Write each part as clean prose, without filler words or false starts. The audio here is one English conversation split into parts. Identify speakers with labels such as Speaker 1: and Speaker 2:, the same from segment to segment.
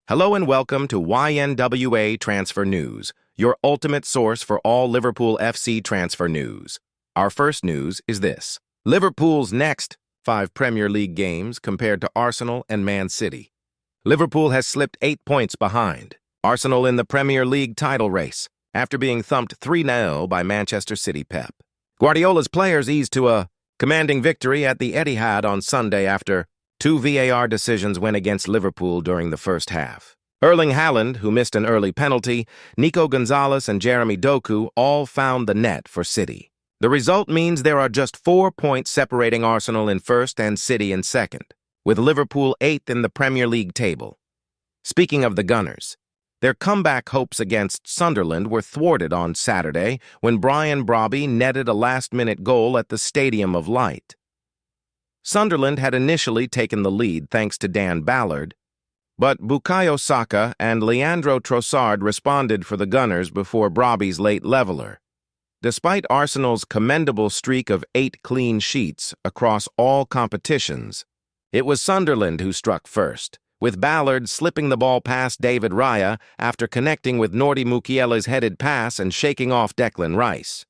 Speaker 1: Hello and welcome to YNWA Transfer News, your ultimate source for all Liverpool FC transfer news. Our first news is this. Liverpool's next 5 Premier League games compared to Arsenal and Man City. Liverpool has slipped 8 points behind. Arsenal in the Premier League title race, after being thumped 3-0 by Manchester City Pep. Guardiola's players eased to a commanding victory at the Etihad on Sunday after 2 VAR decisions went against Liverpool during the first half. Erling Haaland, who missed an early penalty, Nico Gonzalez and Jeremy Doku all found the net for City. The result means there are just 4 points separating Arsenal in first and City in second, with Liverpool 8th in the Premier League table. Speaking of the Gunners, their comeback hopes against Sunderland were thwarted on Saturday when Brian Brobby netted a last-minute goal at the Stadium of Light. Sunderland had initially taken the lead thanks to Dan Ballard, but Bukayo Saka and Leandro Trossard responded for the Gunners before Brobby's late leveler. Despite Arsenal's commendable streak of 8 clean sheets across all competitions, it was Sunderland who struck first, with Ballard slipping the ball past David Raya after connecting with Nordi Mukiela's headed pass and shaking off Declan Rice.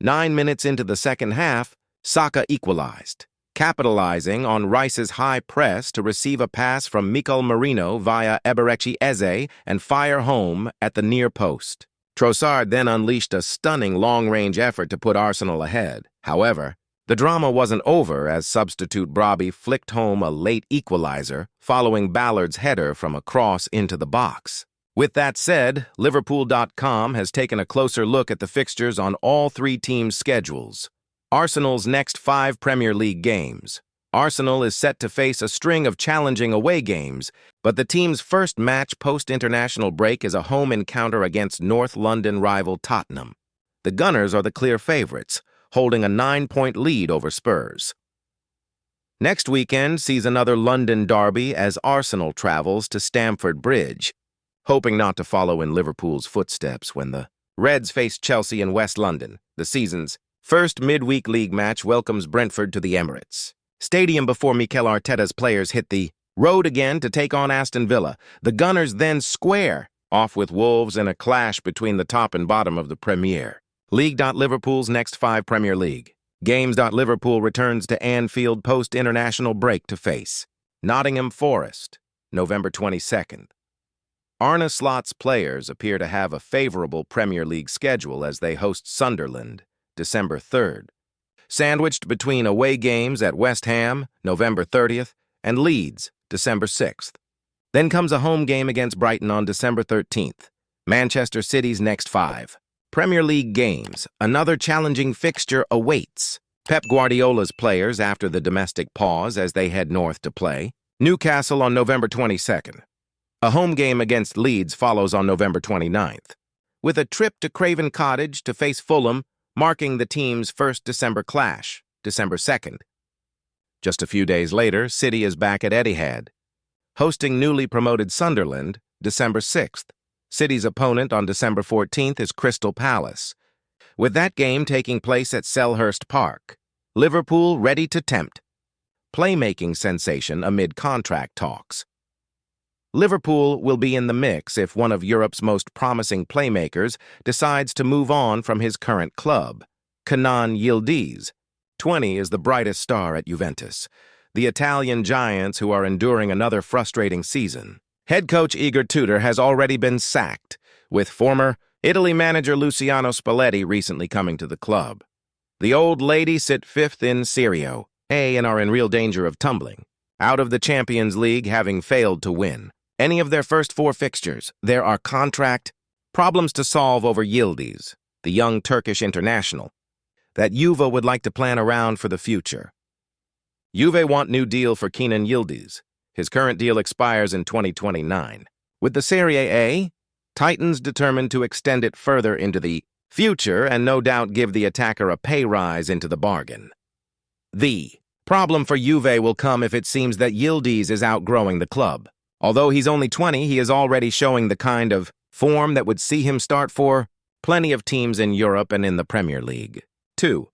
Speaker 1: 9 minutes into the second half, Saka equalized, capitalizing on Rice's high press to receive a pass from Mikel Merino via Eberechi Eze and fire home at the near post. Trossard then unleashed a stunning long-range effort to put Arsenal ahead. However, the drama wasn't over as substitute Brobby flicked home a late equalizer following Ballard's header from a cross into the box. With that said, Liverpool.com has taken a closer look at the fixtures on all 3 teams' schedules. Arsenal's next 5 Premier League games. Arsenal is set to face a string of challenging away games, but the team's first match post-international break is a home encounter against North London rival Tottenham. The Gunners are the clear favourites, holding a 9-point lead over Spurs. Next weekend sees another London derby as Arsenal travels to Stamford Bridge, hoping not to follow in Liverpool's footsteps when the Reds face Chelsea in West London. The season's first midweek league match welcomes Brentford to the Emirates Stadium before Mikel Arteta's players hit the road again to take on Aston Villa. The Gunners then square off with Wolves in a clash between the top and bottom of the Premier League. Liverpool's next 5 Premier League games. Liverpool returns to Anfield post-international break to face Nottingham Forest, November 22nd. Arne Slot's players appear to have a favorable Premier League schedule as they host Sunderland, December 3rd, sandwiched between away games at West Ham, November 30th, and Leeds, December 6th. Then comes a home game against Brighton on December 13th. Manchester City's next 5 Premier League games. Another challenging fixture awaits Pep Guardiola's players after the domestic pause as they head north to play Newcastle on November 22nd. A home game against Leeds follows on November 29th, with a trip to Craven Cottage to face Fulham marking the team's first December clash, December 2nd. Just a few days later, City is back at Etihad, hosting newly promoted Sunderland, December 6th. City's opponent on December 14th is Crystal Palace, with that game taking place at Selhurst Park. Liverpool ready to tempt playmaking sensation amid contract talks. Liverpool will be in the mix if one of Europe's most promising playmakers decides to move on from his current club. Kenan Yildiz, 20, is the brightest star at Juventus, the Italian giants who are enduring another frustrating season. Head coach Igor Tudor has already been sacked, with former Italy manager Luciano Spalletti recently coming to the club. The old ladies sit 5th in Serie A and are in real danger of tumbling out of the Champions League, having failed to win any of their first 4 fixtures. There are contract problems to solve over Yildiz, the young Turkish international, that Juve would like to plan around for the future. Juve want new deal for Kenan Yildiz. His current deal expires in 2029. With the Serie A, Titans determined to extend it further into the future and no doubt give the attacker a pay rise into the bargain. The problem for Juve will come if it seems that Yildiz is outgrowing the club. Although he's only 20, he is already showing the kind of form that would see him start for plenty of teams in Europe and in the Premier League. 2.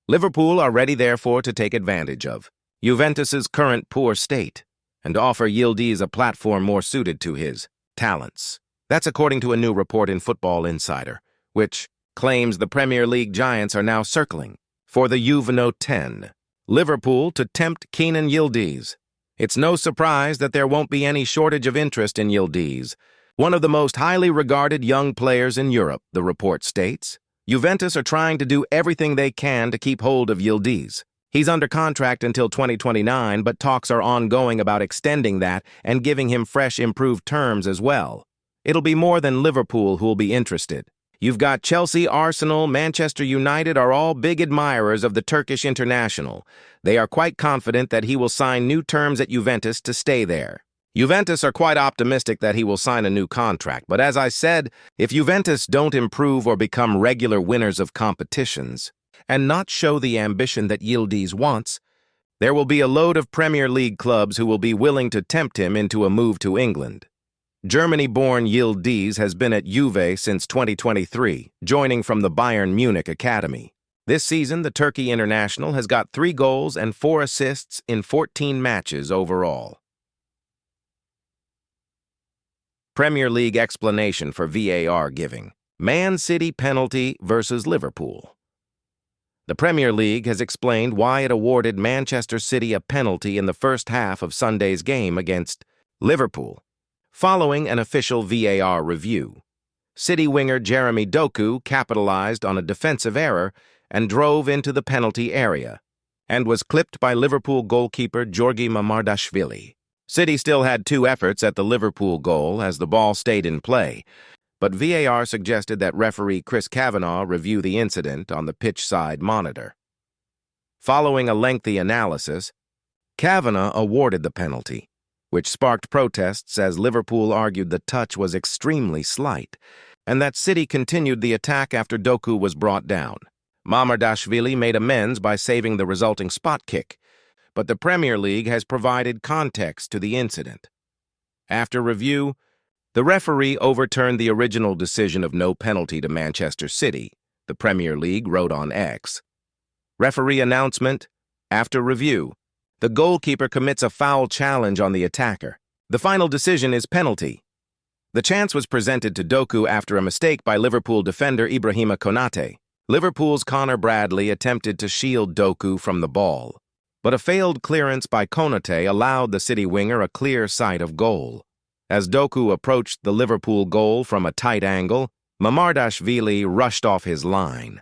Speaker 1: Liverpool are ready, therefore, to take advantage of Juventus's current poor state. and offer Yildiz a platform more suited to his talents. That's according to a new report in Football Insider, which claims the Premier League giants are now circling for the YNWA 10. Liverpool to tempt Kenan Yildiz. It's no surprise that there won't be any shortage of interest in Yildiz, one of the most highly regarded young players in Europe, the report states. Juventus are trying to do everything they can to keep hold of Yildiz. He's under contract until 2029, but talks are ongoing about extending that and giving him fresh, improved terms as well. It'll be more than Liverpool who'll be interested. You've got Chelsea, Arsenal, Manchester United are all big admirers of the Turkish international. They are quite confident that he will sign new terms at Juventus to stay there. Juventus are quite optimistic that he will sign a new contract, but as I said, if Juventus don't improve or become regular winners of competitions and not show the ambition that Yildiz wants, there will be a load of Premier League clubs who will be willing to tempt him into a move to England. Germany-born Yildiz has been at Juve since 2023, joining from the Bayern Munich academy. This season, the Turkey international has got 3 goals and 4 assists in 14 matches overall. Premier League explanation for VAR giving. Man City penalty versus Liverpool. The Premier League has explained why it awarded Manchester City a penalty in the first half of Sunday's game against Liverpool, following an official VAR review. City winger Jeremy Doku capitalized on a defensive error and drove into the penalty area, and was clipped by Liverpool goalkeeper Georgi Mamardashvili. City still had 2 efforts at the Liverpool goal as the ball stayed in play, but VAR suggested that referee Chris Kavanagh review the incident on the pitch-side monitor. Following a lengthy analysis, Kavanagh awarded the penalty, which sparked protests as Liverpool argued the touch was extremely slight, and that City continued the attack after Doku was brought down. Mamardashvili made amends by saving the resulting spot kick, but the Premier League has provided context to the incident. After review, the referee overturned the original decision of no penalty to Manchester City, the Premier League wrote on X. Referee announcement: after review, the goalkeeper commits a foul challenge on the attacker. The final decision is penalty. The chance was presented to Doku after a mistake by Liverpool defender Ibrahima Konate. Liverpool's Connor Bradley attempted to shield Doku from the ball, but a failed clearance by Konate allowed the City winger a clear sight of goal. As Doku approached the Liverpool goal from a tight angle, Mamardashvili rushed off his line.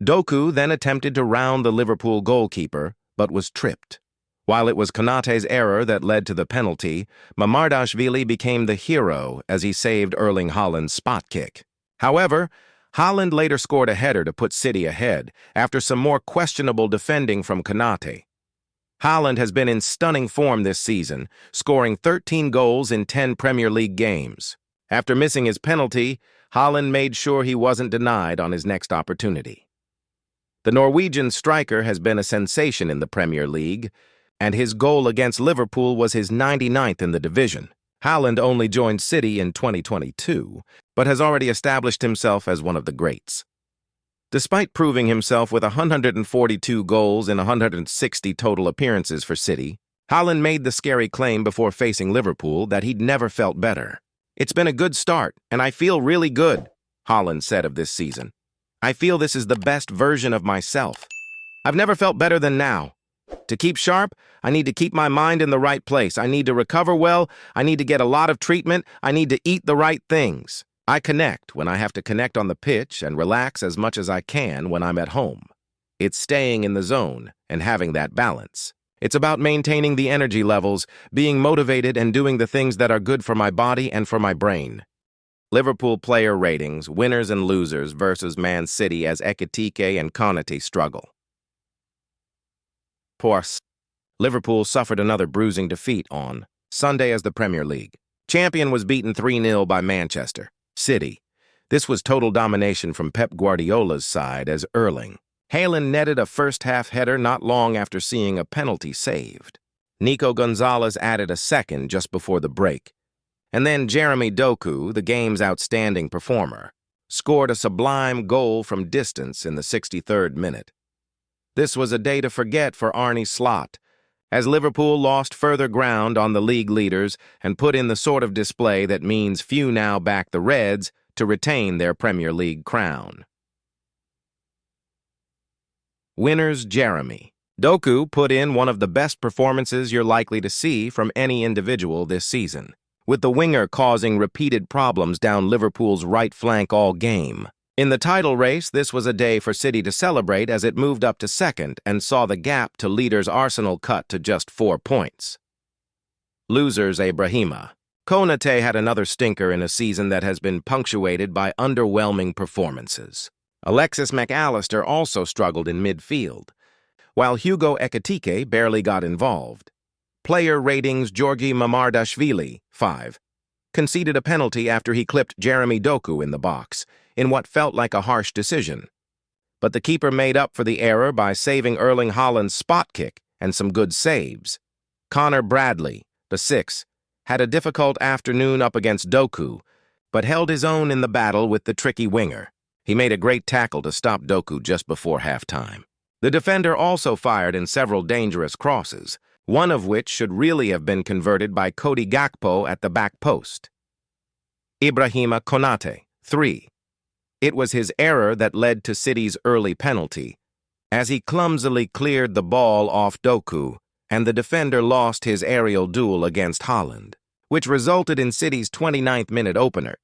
Speaker 1: Doku then attempted to round the Liverpool goalkeeper, but was tripped. While it was Konate's error that led to the penalty, Mamardashvili became the hero as he saved Erling Haaland's spot kick. However, Haaland later scored a header to put City ahead after some more questionable defending from Konate. Haaland has been in stunning form this season, scoring 13 goals in 10 Premier League games. After missing his penalty, Haaland made sure he wasn't denied on his next opportunity. The Norwegian striker has been a sensation in the Premier League, and his goal against Liverpool was his 99th in the division. Haaland only joined City in 2022, but has already established himself as one of the greats. Despite proving himself with 142 goals in 160 total appearances for City, Haaland made the scary claim before facing Liverpool that he'd never felt better. "It's been a good start, and I feel really good," Haaland said of this season. "I feel this is the best version of myself. I've never felt better than now. To keep sharp, I need to keep my mind in the right place. I need to recover well. I need to get a lot of treatment. I need to eat the right things. I connect when I have to connect on the pitch and relax as much as I can when I'm at home. It's staying in the zone and having that balance. It's about maintaining the energy levels, being motivated and doing the things that are good for my body and for my brain." Liverpool player ratings, winners and losers versus Man City as Ekitike and Konate struggle. Pours. Liverpool suffered another bruising defeat on Sunday as the Premier League champion was beaten 3-0 by Manchester City. This was total domination from Pep Guardiola's side as Erling Haaland netted a first-half header not long after seeing a penalty saved. Nico Gonzalez added a second just before the break. And then Jeremy Doku, the game's outstanding performer, scored a sublime goal from distance in the 63rd minute. This was a day to forget for Arne Slot, as Liverpool lost further ground on the league leaders and put in the sort of display that means few now back the Reds to retain their Premier League crown. Winners Jeremy Doku put in one of the best performances you're likely to see from any individual this season, with the winger causing repeated problems down Liverpool's right flank all game. In the title race, this was a day for City to celebrate as it moved up to second and saw the gap to leaders Arsenal cut to just 4 points. Losers Ibrahima Konate had another stinker in a season that has been punctuated by underwhelming performances. Alexis Mac Allister also struggled in midfield, while Hugo Ekitike barely got involved. Player ratings Georgi Mamardashvili, 5, conceded a penalty after he clipped Jeremy Doku in the box, in what felt like a harsh decision. But the keeper made up for the error by saving Erling Haaland's spot kick and some good saves. Connor Bradley, the 6, had a difficult afternoon up against Doku, but held his own in the battle with the tricky winger. He made a great tackle to stop Doku just before halftime. The defender also fired in several dangerous crosses, one of which should really have been converted by Cody Gakpo at the back post. Ibrahima Konate, 3. It was his error that led to City's early penalty, as he clumsily cleared the ball off Doku, and the defender lost his aerial duel against Haaland, which resulted in City's 29th minute opener.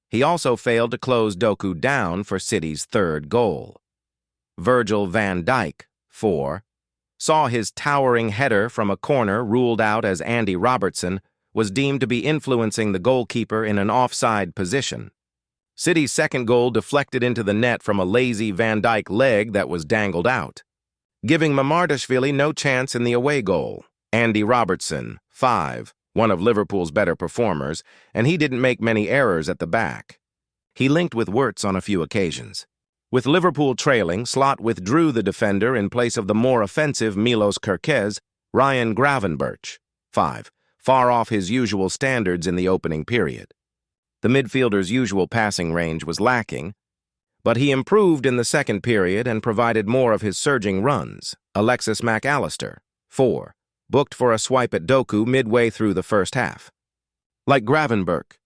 Speaker 1: He also failed to close Doku down for City's third goal. Virgil van Dijk, 4, saw his towering header from a corner ruled out as Andy Robertson was deemed to be influencing the goalkeeper in an offside position. City's second goal deflected into the net from a lazy Van Dijk leg that was dangled out, giving Mamardashvili no chance in the away goal. Andy Robertson, 5, one of Liverpool's better performers, and he didn't make many errors at the back. He linked with Wirtz on a few occasions. With Liverpool trailing, Slot withdrew the defender in place of the more offensive Milos Kerkez, Ryan Gravenberch, 5, far off his usual standards in the opening period. The midfielder's usual passing range was lacking, but he improved in the second period and provided more of his surging runs. Alexis Mac Allister, 4, booked for a swipe at Doku midway through the first half. Like Gravenberch,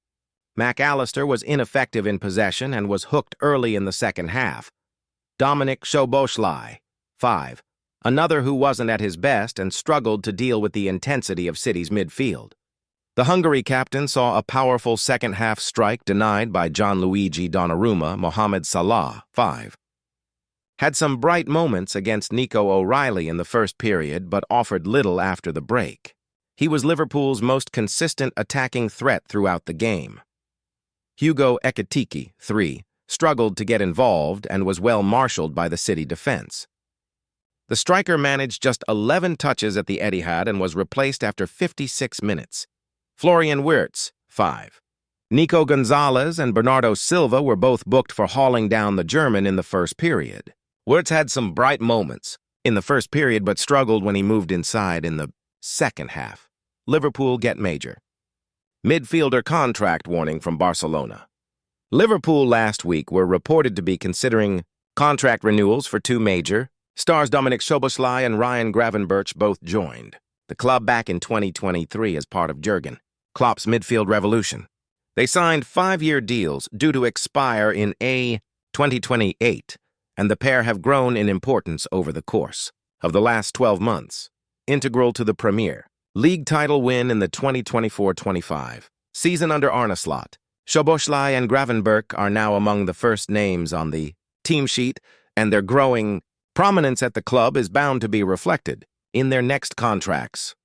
Speaker 1: Mac Allister was ineffective in possession and was hooked early in the second half. Dominic Szoboszlai, 5, another who wasn't at his best and struggled to deal with the intensity of City's midfield. The Hungary captain saw a powerful second-half strike denied by Gianluigi Donnarumma. Mohamed Salah, 5, had some bright moments against Nico O'Reilly in the first period but offered little after the break. He was Liverpool's most consistent attacking threat throughout the game. Hugo Ekitike, 3, struggled to get involved and was well marshaled by the City defense. The striker managed just 11 touches at the Etihad and was replaced after 56 minutes. Florian Wirtz, 5. Nico Gonzalez and Bernardo Silva were both booked for hauling down the German in the first period. Wirtz had some bright moments in the first period but struggled when he moved inside in the second half. Liverpool get major. Midfielder contract warning from Barcelona. Liverpool last week were reported to be considering contract renewals for 2 major stars. Dominic Szoboszlai and Ryan Gravenberch both joined the club back in 2023 as part of Jurgen Klopp's midfield revolution. They signed 5-year deals due to expire in 2028, and the pair have grown in importance over the course of the last 12 months, integral to the Premier League title win in the 2024-25 season under Arne Slot. Szoboszlai and Gravenberch are now among the first names on the team sheet, and their growing prominence at the club is bound to be reflected in their next contracts,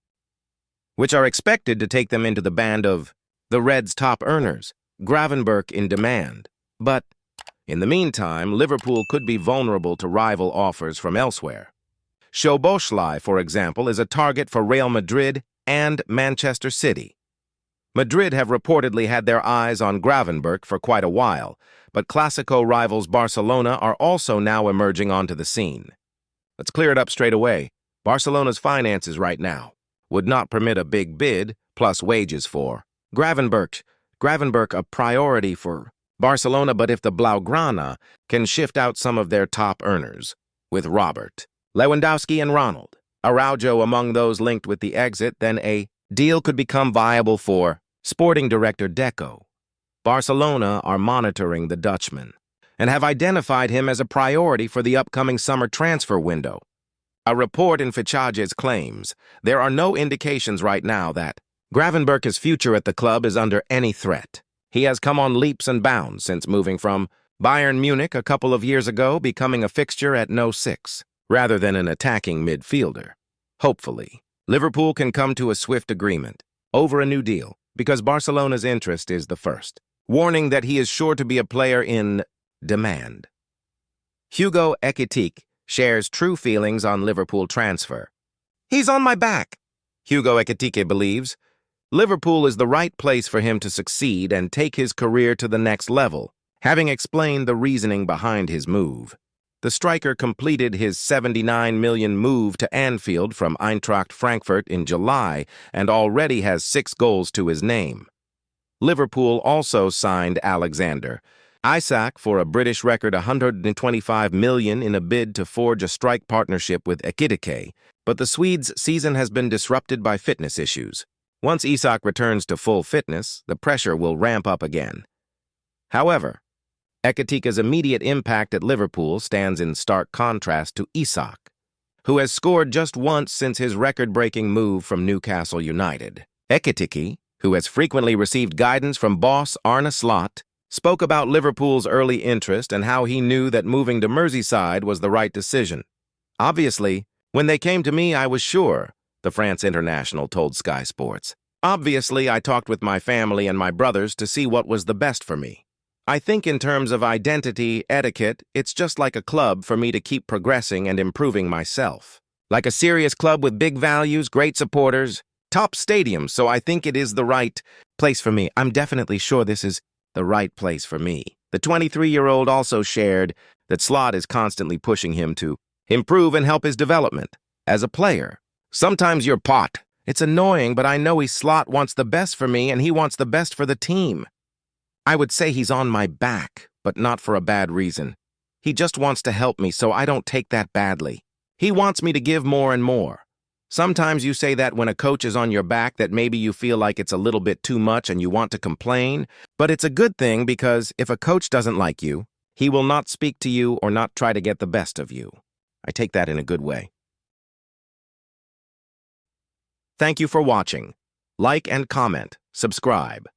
Speaker 1: which are expected to take them into the band of the Reds' top earners. Gravenberch in demand. But in the meantime, Liverpool could be vulnerable to rival offers from elsewhere. Szoboszlai, for example, is a target for Real Madrid and Manchester City. Madrid have reportedly had their eyes on Gravenberch for quite a while, but Clásico rivals Barcelona are also now emerging onto the scene. Let's clear it up straight away. Barcelona's finances right now would not permit a big bid plus wages for Gravenberch. Gravenberch a priority for Barcelona, but if the Blaugrana can shift out some of their top earners with Robert Lewandowski and Ronald Araujo among those linked with the exit, then a deal could become viable for sporting director Deco. Barcelona are monitoring the Dutchman and have identified him as a priority for the upcoming summer transfer window. A report in Fixtures claims there are no indications right now that Gravenberch's future at the club is under any threat. He has come on leaps and bounds since moving from Bayern Munich a couple of years ago, becoming a fixture at no 6, rather than an attacking midfielder. Hopefully, Liverpool can come to a swift agreement over a new deal, because Barcelona's interest is the first, warning that he is sure to be a player in demand. Hugo Ekitike shares true feelings on Liverpool transfer. He's on my back. Hugo Ekitike believes Liverpool is the right place for him to succeed and take his career to the next level, having explained the reasoning behind his move. The striker completed his $79 million move to Anfield from Eintracht Frankfurt in July and already has 6 goals to his name. Liverpool also signed Alexander Isak for a British record $125 million in a bid to forge a strike partnership with Ekitike, but the Swede's season has been disrupted by fitness issues. Once Isak returns to full fitness, the pressure will ramp up again. However, Ekitike's immediate impact at Liverpool stands in stark contrast to Isak, who has scored just once since his record-breaking move from Newcastle United. Ekitike, who has frequently received guidance from boss Arne Slot, spoke about Liverpool's early interest and how he knew that moving to Merseyside was the right decision. Obviously, when they came to me, I was sure, the France international told Sky Sports. Obviously, I talked with my family and my brothers to see what was the best for me. I think in terms of identity, etiquette, it's just like a club for me to keep progressing and improving myself. Like a serious club with big values, great supporters, top stadiums, so I think it is the right place for me. I'm definitely sure this is the right place for me. The 23-year-old also shared that Slot is constantly pushing him to improve and help his development as a player. Sometimes you're pot. It's annoying, but I know Slot wants the best for me and he wants the best for the team. I would say he's on my back, but not for a bad reason. He just wants to help me, so I don't take that badly. He wants me to give more and more. Sometimes you say that when a coach is on your back that maybe you feel like it's a little bit too much and you want to complain, but it's a good thing because if a coach doesn't like you, he will not speak to you or not try to get the best of you. I take that in a good way. Thank you for watching. Like and comment, subscribe.